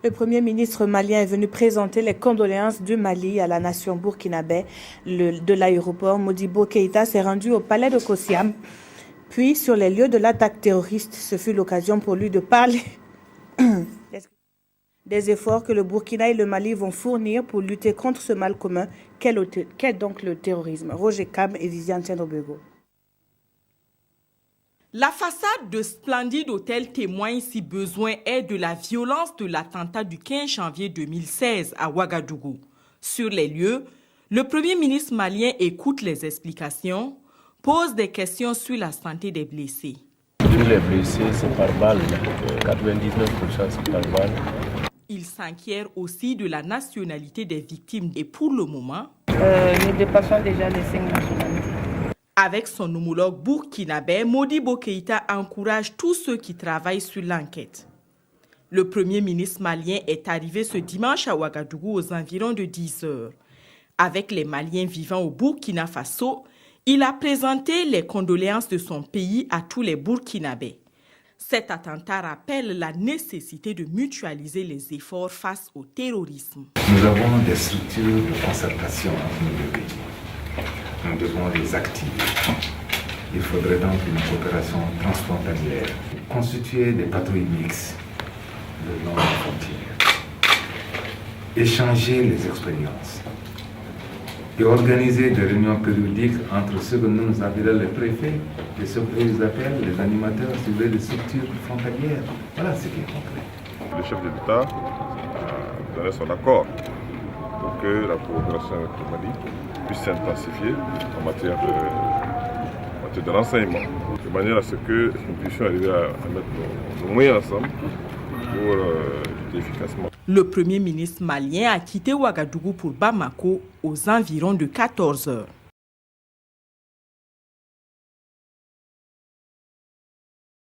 Le Premier ministre malien est venu présenter les condoléances du Mali à la nation burkinabé. De l'aéroport, Modibo Keïta s'est rendu au palais de Kosiam. Puis, sur les lieux de l'attaque terroriste, ce fut l'occasion pour lui de parler des efforts que le Burkina et le Mali vont fournir pour lutter contre ce mal commun qu'est donc le terrorisme. Roger Kam et Viviane Tiendobego. La façade de splendides hôtels témoigne, si besoin est, de la violence de l'attentat du 15 janvier 2016 à Ouagadougou. Sur les lieux, le Premier ministre malien écoute les explications, pose des questions sur la santé des blessés. Tous les blessés, c'est par balle. 99% c'est par balle. Il s'inquiète aussi de la nationalité des victimes et pour le moment, nous dépassons déjà les 5 nationalités. Avec son homologue burkinabé, Modibo Keïta encourage tous ceux qui travaillent sur l'enquête. Le Premier ministre malien est arrivé ce dimanche à Ouagadougou aux environs de 10 heures. Avec les Maliens vivant au Burkina Faso, il a présenté les condoléances de son pays à tous les Burkinabés. Cet attentat rappelle la nécessité de mutualiser les efforts face au terrorisme. Nous avons des structures de concertation entre nos deux pays. Nous devons les activer. Il faudrait donc une coopération transfrontalière, constituer des patrouilles mixtes le long des frontières, échanger les expériences et organiser des réunions périodiques entre ceux que nous appelons les préfets et ceux que nous appellent les animateurs sur les structures frontalières. Voilà ce qui est concret. Le chef de l'État a donné son accord pour que la coopération avec le Mali puisse s'intensifier en matière de renseignement, de manière à ce que nous puissions arriver à mettre nos moyens ensemble pour lutter efficacement. Le Premier ministre malien a quitté Ouagadougou pour Bamako aux environs de 14 heures.